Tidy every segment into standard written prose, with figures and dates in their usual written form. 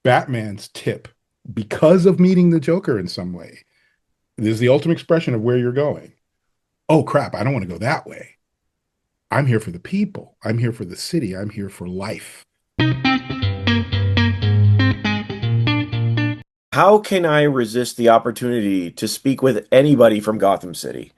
Batman's tip, because of meeting the Joker in some way, this is the ultimate expression of where you're going. Oh crap, I don't want to go that way. I'm here for the people. I'm here for the city. I'm here for life. How can I resist the opportunity to speak with anybody from Gotham City?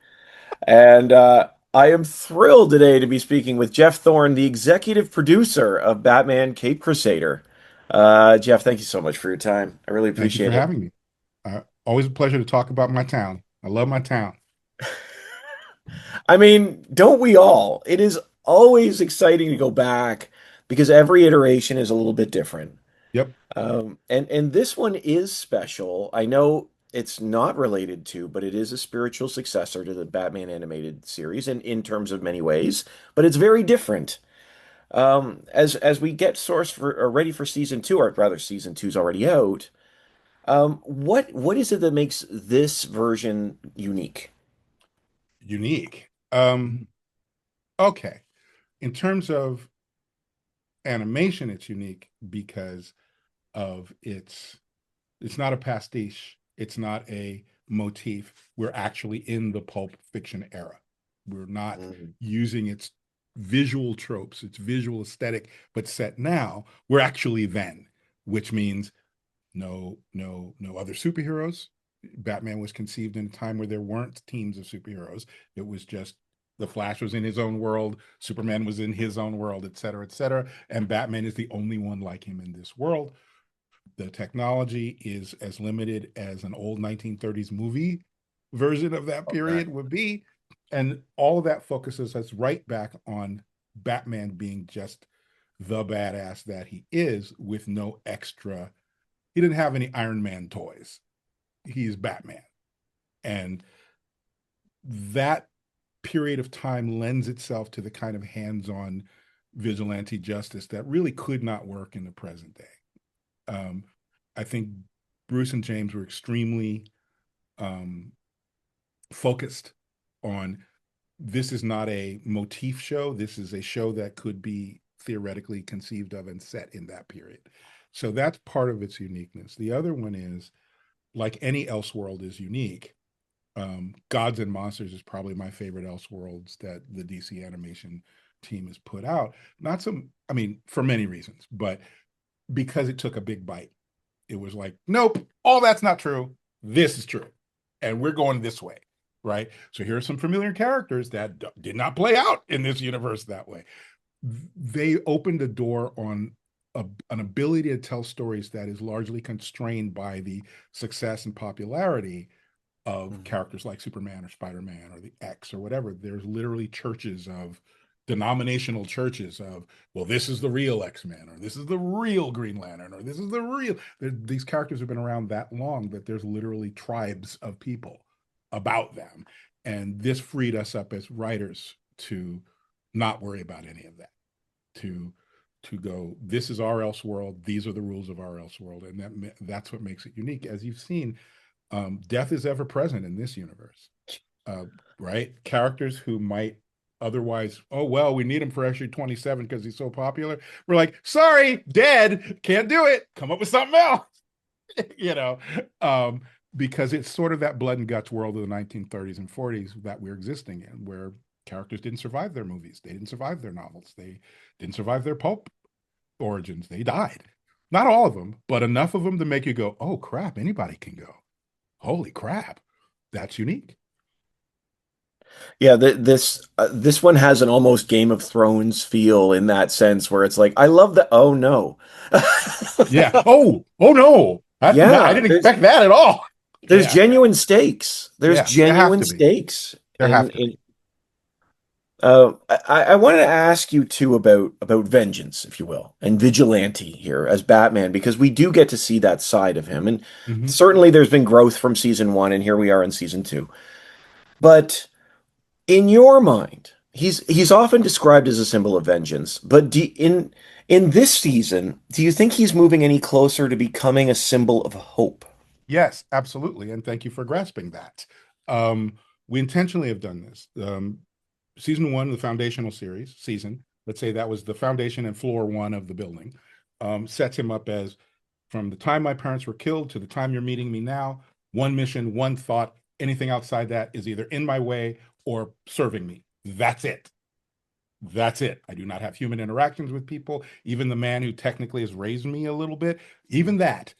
And I am thrilled today to be speaking with Geoff Thorne, the executive producer of Batman Cape Crusader. Jeff, thank you so much for your time. I really Thank you for appreciate it. having me. Always a pleasure to talk about my town. I love my town. I mean, don't we all? It is always exciting to go back because every iteration is a little bit different. Yep. And this one is special. I know it's not related to, but it is a spiritual successor to the Batman animated series, and in terms of many ways, but it's very different. As we get sourced for or ready for season two, or rather season two's already out. What is it that makes this version unique? Unique. Okay. In terms of animation, it's unique because of it's not a pastiche. It's not a motif. We're actually in the pulp fiction era. We're not Mm. using its visual tropes, its visual aesthetic, but set now. We're actually then, which means no other superheroes. Batman was conceived in a time where there weren't teams of superheroes. It was just the Flash was in his own world, Superman was in his own world, et cetera, et cetera. And Batman is the only one like him in this world. The technology is as limited as an old 1930s movie version of that Okay. period would be. And all of that focuses us right back on Batman being just the badass that he is with no extra. He didn't have any Iron Man toys. He's Batman. And that period of time lends itself to the kind of hands-on vigilante justice that really could not work in the present day. I think Bruce and James were extremely um, focused on this is not a motif show. This is a show that could be theoretically conceived of and set in that period. So that's part of its uniqueness. The other one is like any Elseworld is unique. Gods and Monsters is probably my favorite Elseworlds that the DC animation team has put out. Not some, I mean, for many reasons, but because it took a big bite. It was like, nope, all that's not true. This is true. And we're going this way. Right. So here are some familiar characters that did not play out in this universe that way. They opened a door on an ability to tell stories that is largely constrained by the success and popularity of Mhm. characters like Superman or Spider-Man or the X or whatever. There's literally churches of denominational churches of, well, this is the real X-Men, or this is the real Green Lantern, or this is the real. These characters have been around that long that there's literally tribes of people about them. And this freed us up as writers to not worry about any of that, to go, this is our else world, these are the rules of our else world, and that's what makes it unique. As you've seen, death is ever present in this universe, uh, right? Characters who might otherwise, oh, well, we need him for actually 27 because he's so popular. We're like, sorry, dead, can't do it. Come up with something else, you know, um, because it's sort of that blood and guts world of the 1930s and 40s that we're existing in, where characters didn't survive their movies, they didn't survive their novels, they didn't survive their pulp origins, they died. Not all of them, but enough of them to make you go, oh crap, anybody can go. Holy crap, that's unique. Yeah, this one has an almost Game of Thrones feel in that sense, where it's like, I love the oh no. Yeah. Oh no, I Yeah, didn't expect that at all. there's Yeah. genuine stakes. There's Yeah. There have genuine to be. stakes. There have to be. I wanted to ask you too about vengeance, if you will, and vigilante here as Batman, because we do get to see that side of him, and Hmm. certainly there's been growth from season one, and here we are in season two. But in your mind, he's often described as a symbol of vengeance. But in this season, do you think he's moving any closer to becoming a symbol of hope? Yes, absolutely. And thank you for grasping that. We intentionally have done this. Season one, the foundational series season, let's say that was the foundation and floor one of the building, sets him up as From the time my parents were killed to the time you're meeting me now, one mission, one thought. Anything outside that is either in my way or serving me. That's it. That's it. I do not have human interactions with people. Even the man who technically has raised me a little bit, even that,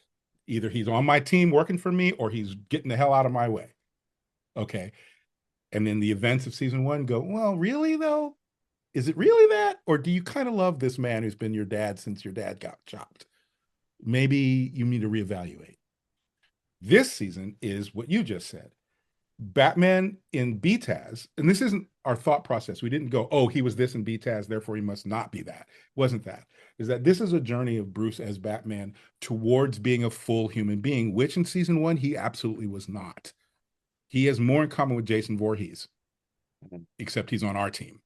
either he's on my team working for me or he's getting the hell out of my way. Okay. And then the events of season one go, well, really though? Is it really that? Or do you kind of love this man who's been your dad since your dad got chopped? Maybe you need to reevaluate. This season is what you just said. Batman in BTAS, and this isn't our thought process. We didn't go, oh, he was this in BTAS, therefore he must not be that. It wasn't that. Is that this is a journey of Bruce as Batman towards being a full human being, which in season one, he absolutely was not. He has more in common with Jason Voorhees, except he's on our team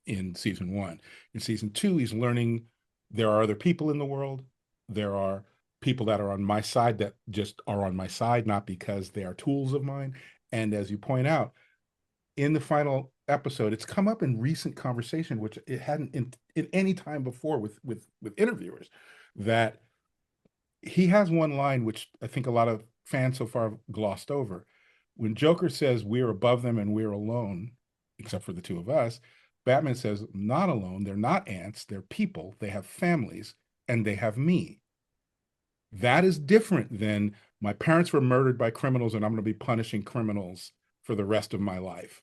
in season one. In season two, he's learning there are other people in the world. There are people that are on my side that just are on my side, not because they are tools of mine. And as you point out, in the final episode, it's come up in recent conversation, which it hadn't in any time before with interviewers, that he has one line which I think a lot of fans so far have glossed over. When Joker says we're above them and we're alone, except for the two of us, Batman says, not alone. They're not ants. They're people. They have families and they have me. That is different than my parents were murdered by criminals and I'm going to be punishing criminals for the rest of my life.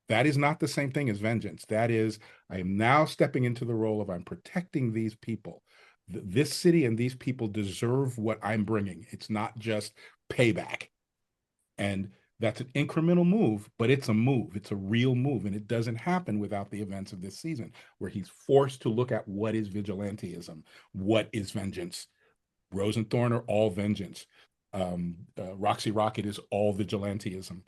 That is not the same thing as vengeance. That is, I am now stepping into the role of I'm protecting these people. This city and these people deserve what I'm bringing. It's not just payback. And that's an incremental move, but it's a move. It's a real move. And it doesn't happen without the events of this season, where he's forced to look at what is vigilantism, what is vengeance. Rose and Thorne are all vengeance. Roxy Rocket is all vigilantism,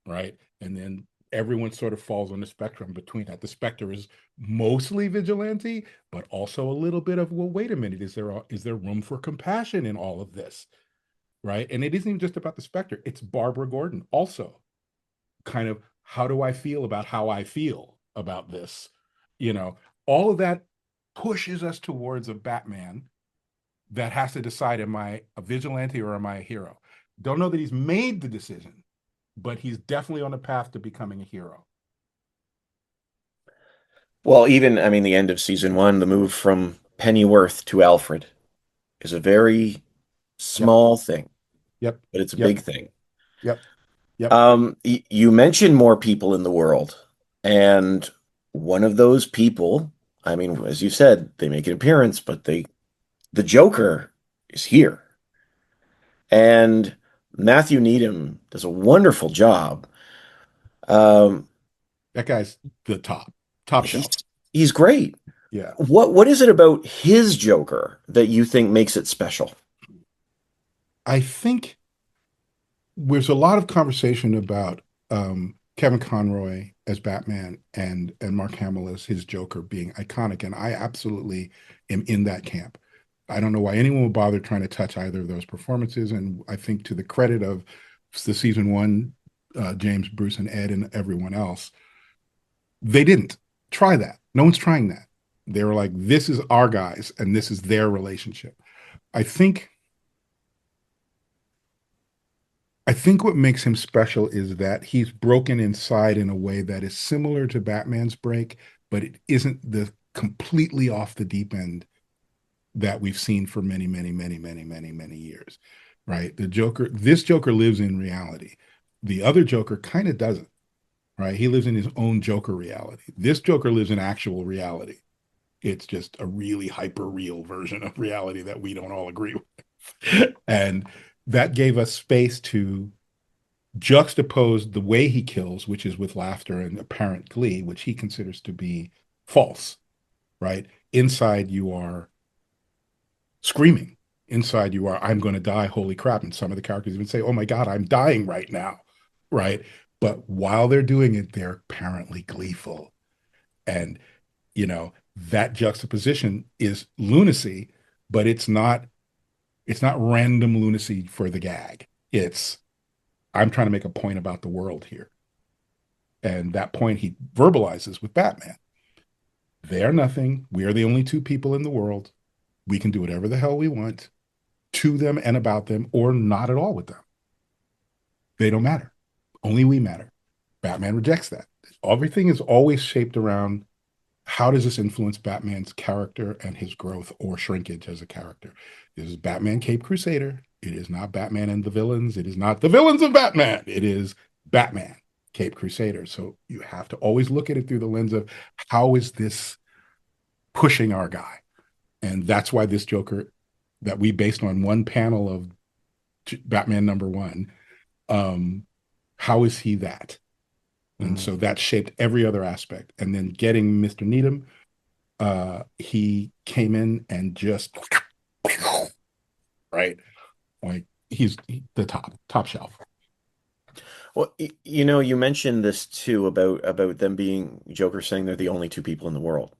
right? And then everyone sort of falls on the spectrum between that. The specter is mostly vigilante, but also a little bit of, well, wait a minute, is there room for compassion in all of this, right? And it isn't even just about the specter. It's Barbara Gordon also. Kind of, how do I feel about how I feel about this? You know, all of that pushes us towards a Batman that has to decide, am I a vigilante or am I a hero? Don't know that he's made the decision, but he's definitely on a path to becoming a hero. Well, even, I mean, the end of season one, the move from Pennyworth to Alfred is a very Yep, small thing, yep, but it's a yep, big thing. yep, yep. You mentioned more people in the world, and one of those people, I mean, as you said, they make an appearance, but the Joker is here. And Matthew Needham does a wonderful job. Um, That guy's the top he's shelf. he's great. Yeah. What is it about his Joker that you think makes it special? I think there's a lot of conversation about Kevin Conroy as Batman and Mark Hamill as his Joker being iconic, and I absolutely am in that camp. I don't know why anyone would bother trying to touch either of those performances, and I think to the credit of the season one, James, Bruce, and Ed, and everyone else, they didn't try that. No one's trying that. They were like, "This is our guys, and this is their relationship." I think I think what makes him special is that he's broken inside in a way that is similar to Batman's break, but it isn't the completely off the deep end that we've seen for many, many, many, many, many, many years. Right? This Joker lives in reality. The other Joker kind of doesn't, right? He lives in his own Joker reality. This Joker lives in actual reality. It's just a really hyper real version of reality that we don't all agree with. And that gave us space to juxtapose the way he kills, which is with laughter and apparent glee, which he considers to be false, right? Inside you are screaming. Inside you are, I'm going to die, holy crap. And some of the characters even say, oh my God, I'm dying right now, right? But while they're doing it, they're apparently gleeful. And, that juxtaposition is lunacy, but it's not random lunacy for the gag. It's, I'm trying to make a point about the world here. And that point he verbalizes with Batman. They are nothing. We are the only two people in the world. We can do whatever the hell we want. to them and about them, or not at all with them. They don't matter. Only we matter. Batman rejects that. Everything is always shaped around how does this influence Batman's character and his growth or shrinkage as a character? This is Batman Cape Crusader. It is not Batman and the villains. It is not the villains of Batman. It is Batman Cape Crusader. So you have to always look at it through the lens of how is this pushing our guy? And that's why this Joker that we based on one panel of Batman #1, how is he that? And so that shaped every other aspect. And then getting Mr. Needham, he came in and just right, like he's the top shelf. Well, you know, you mentioned this too about them being Joker saying they're the only two people in the world.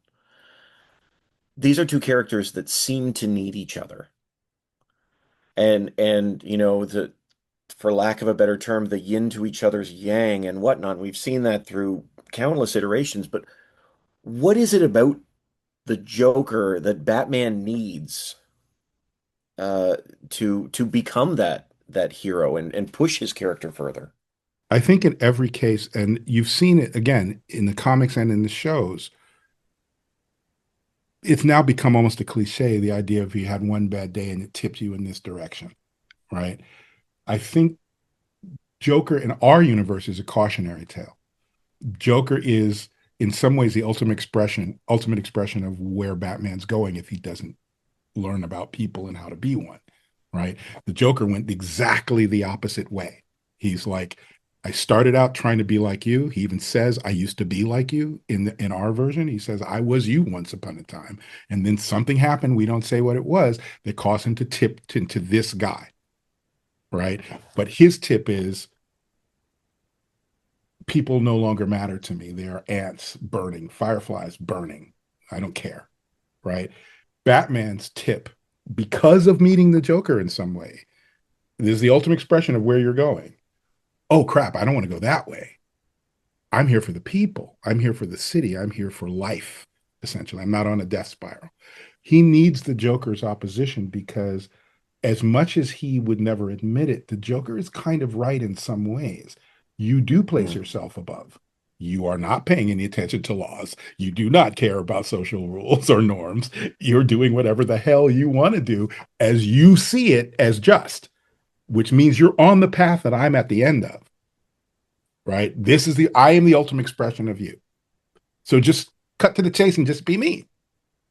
These are two characters that seem to need each other. And you know, the for lack of a better term, the yin to each other's yang and whatnot. We've seen that through countless iterations, but what is it about the Joker that Batman needs uh to become that hero and push his character further? I think in every case, and you've seen it again in the comics and in the shows, it's now become almost a cliche, the idea of you had one bad day and it tipped you in this direction, right? I think Joker in our universe is a cautionary tale. Joker is in some ways the ultimate expression of where Batman's going if he doesn't learn about people and how to be one, right? The Joker went exactly the opposite way. He's like, I started out trying to be like you. He even says, I used to be like you in our version. He says, I was you once upon a time. And then something happened. We don't say what it was that caused him to tip into this guy, right? But his tip is people no longer matter to me. They are ants burning, fireflies burning. I don't care, right? Batman's tip, because of meeting the Joker in some way, this is the ultimate expression of where you're going. Oh crap, I don't want to go that way. I'm here for the people. I'm here for the city. I'm here for life, essentially. I'm not on a death spiral. He needs the Joker's opposition because, as much as he would never admit it, the Joker is kind of right in some ways. You do place Mm. yourself above. You are not paying any attention to laws. You do not care about social rules or norms. You're doing whatever the hell you want to do as you see it as just, which means you're on the path that I'm at the end of, right? I am the ultimate expression of you. So just cut to the chase and just be me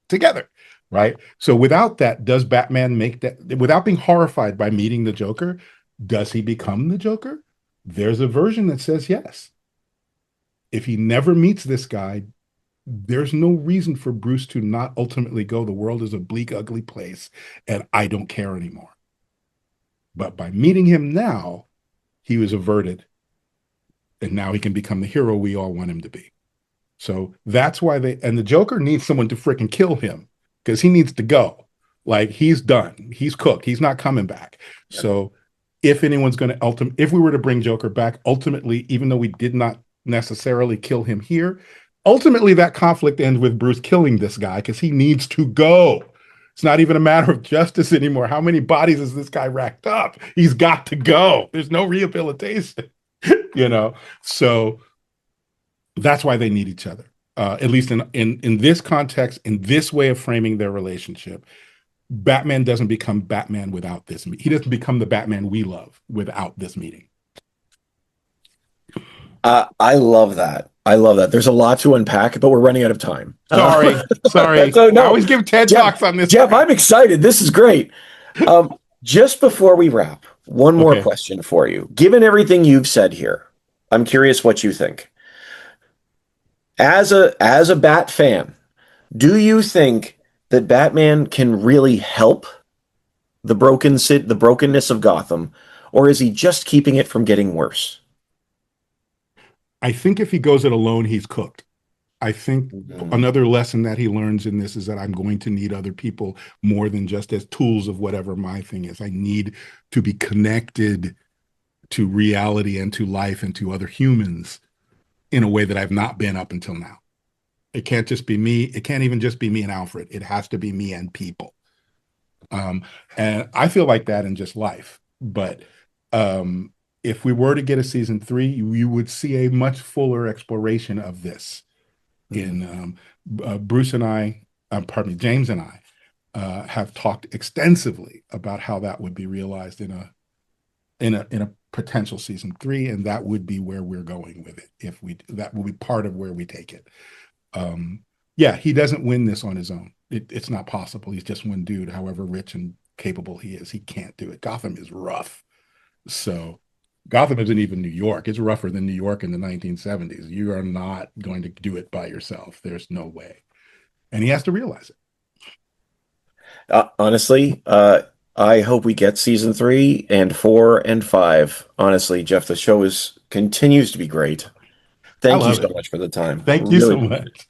together, right? So without that, does Batman make that, without being horrified by meeting the Joker, does he become the Joker? There's a version that says yes. If he never meets this guy, there's no reason for Bruce to not ultimately go, the world is a bleak, ugly place, and I don't care anymore. But by meeting him now, he was averted, and now he can become the hero we all want him to be. So that's why and the Joker needs someone to freaking kill him because he needs to go. Like he's done. He's cooked. He's not coming back. Yeah. So if anyone's going to if we were to bring Joker back, ultimately, even though we did not necessarily kill him here, ultimately that conflict ends with Bruce killing this guy because he needs to go. It's not even a matter of justice anymore. How many bodies has this guy racked up? He's got to go. There's no rehabilitation, you know? So that's why they need each other. At least in this context, in this way of framing their relationship, Batman doesn't become Batman without this. He doesn't become the Batman we love without this meeting. I love that. I love that. There's a lot to unpack, but we're running out of time. Sorry. So I no, always give TED Jeff, Talks on this. Jeff, I'm excited. This is great. Just before we wrap, one more Okay. question for you. Given everything you've said here, I'm curious what you think. As a Bat fan, do you think that Batman can really help the brokenness of Gotham, or is he just keeping it from getting worse? I think if he goes it alone, he's cooked. I think Mhm. another lesson that he learns in this is that I'm going to need other people more than just as tools of whatever my thing is. I need to be connected to reality and to life and to other humans in a way that I've not been up until now. It can't just be me. It can't even just be me and Alfred. It has to be me and people. Um, and I feel like that in just life. But um, if we were to get a season three, you would see a much fuller exploration of this. Mhm. In Bruce and I, pardon me, James and I have talked extensively about how that would be realized in a potential season three, and that would be where we're going with it. If we that will be part of where we take it. Um, yeah, he doesn't win this on his own. It's not possible. He's just one dude, however rich and capable he is. He can't do it. Gotham is rough. So Gotham isn't even New York. It's rougher than New York in the 1970s. You are not going to do it by yourself. There's no way. And he has to realize it. Honestly, I hope we get season 3 and 4 and 5. Honestly, Jeff, the show is continues to be great. I Thank you love so it. much for the time. Thank you Really so appreciate it. much.